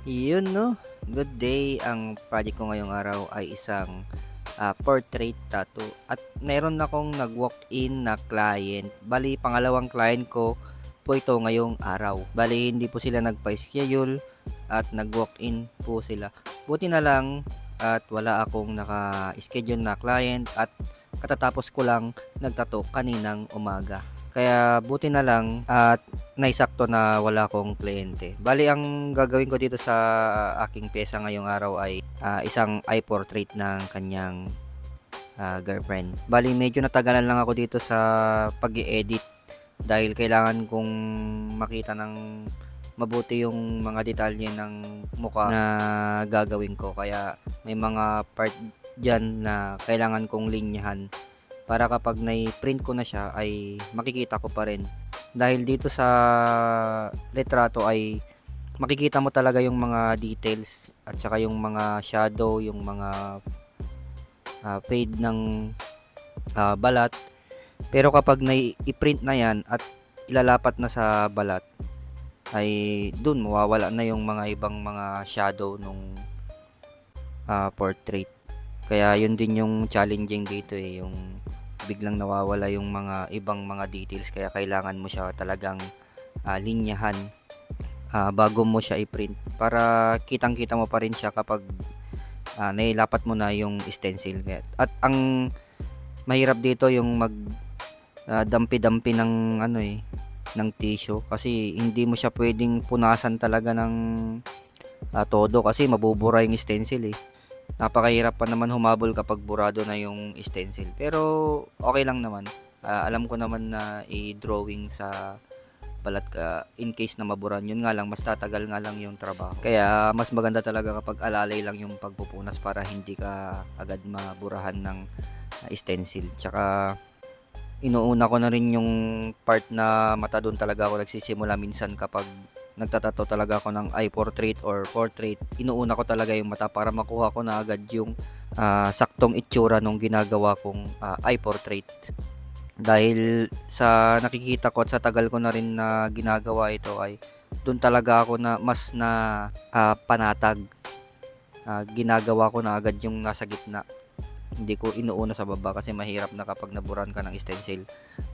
Yun 'no, good day. Ang project ko ngayong araw ay isang, portrait tattoo at meron akong nag-walk-in na client. Bale pangalawang client ko po ito ngayong araw. Bale hindi po sila nagpa-schedule at nag-walk-in po sila. Buti na lang at wala akong naka-schedule na client at katatapos ko lang nag-tattoo kaninang umaga. Kaya buti na lang at naisakto na wala akong kliyente. Bale ang gagawin ko dito sa aking piyesa ngayong araw ay, isang eye portrait ng kanyang, girlfriend. Bale medyo natagalan lang ako dito sa pag-e-edit dahil kailangan kong makita ng mabuti yung mga detalye ng mukha na gagawin ko. Kaya may mga part diyan na kailangan kong linyahan para kapag nai-print ko na siya ay makikita ko pa rin. Dahil dito sa litrato ay makikita mo talaga yung mga details at saka yung mga shadow, yung mga fade ng balat. Pero kapag nai-print na yan at ilalapat na sa balat ay dun mawawala na yung mga ibang mga shadow nung portrait. Kaya yun din yung challenging dito yung biglang nawawala yung mga ibang mga details kaya kailangan mo siya talagang linyahan bago mo siya i-print para kitang-kita mo pa rin siya kapag nailapat mo na yung stencil. At ang mahirap dito yung mag dampi-dampi ng ng tissue kasi hindi mo siya pwedeng punasan talaga ng todo kasi mabubura yung stencil Napakahirap pa naman humabol kapag burado na yung stencil. Pero okay lang naman. Alam ko naman na i-drawing sa balat ka in case na maburan. Yun nga lang, mas tatagal nga lang yung trabaho. Kaya mas maganda talaga kapag alalay lang yung pagpupunas para hindi ka agad maburahan ng stencil. Tsaka inuuna ko na rin yung part na mata, doon talaga ako nagsisimula minsan kapag nagtatato talaga ako ng eye portrait or portrait. Inuuna ko talaga yung mata para makuha ko na agad yung saktong itsura nung ginagawa kong eye portrait. Dahil sa nakikita ko at sa tagal ko na rin na ginagawa ito ay doon talaga ako na mas na panatag. Ginagawa ko na agad yung nasa gitna. Hindi ko inuuna sa baba kasi mahirap na kapag naburan ka ng stencil,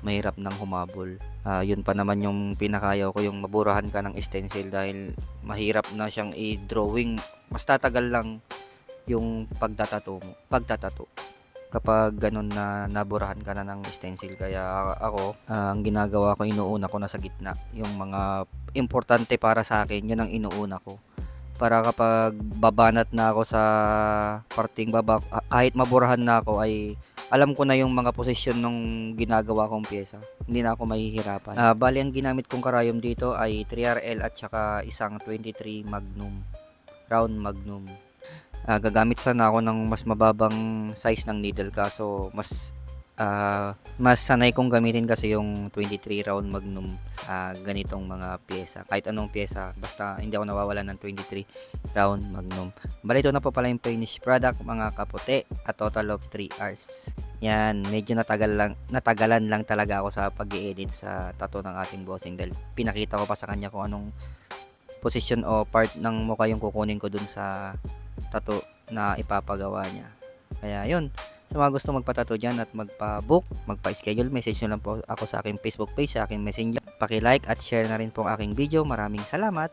mahirap nang humabol. Yun pa naman yung pinakayaw ko, yung maburahan ka ng stencil dahil mahirap na siyang i-drawing. Mas tatagal lang yung pagtatato kapag ganun na naburahan ka na ng stencil. Kaya ako, ang ginagawa ko, inuuna ko na sa gitna. Yung mga importante para sa akin, yun ang inuuna ko para kapag babanat na ako sa parting baba, kahit maburahan na ako ay alam ko na yung mga posisyon ng ginagawa kong pyesa. Hindi na ako mahihirapan. Bali ang ginamit kong karayom dito ay 3RL at saka isang 23 Magnum, round Magnum. Gagamit sana ako ng mas mababang size ng needle kaso mas sanay kong gamitin kasi yung 23 round Magnum sa ganitong mga pyesa. Kahit anong pyesa, basta hindi ako nawawalan ng 23 round Magnum. Bali ito na po pala yung finished product mga kaputi at total of 3 hours. Yan, medyo natagalan lang talaga ako sa pag-i-edit sa tattoo ng ating bossing dahil pinakita ko pa sa kanya kung anong position o part ng mukha yung kukunin ko dun sa tattoo na ipapagawa niya. Kaya yun, sa mga gusto magpa-tattoo dyan at magpa-book, magpa-schedule, message nyo lang po ako sa aking Facebook page, sa aking messenger. Paki-like at share na rin po ang aking video. Maraming salamat!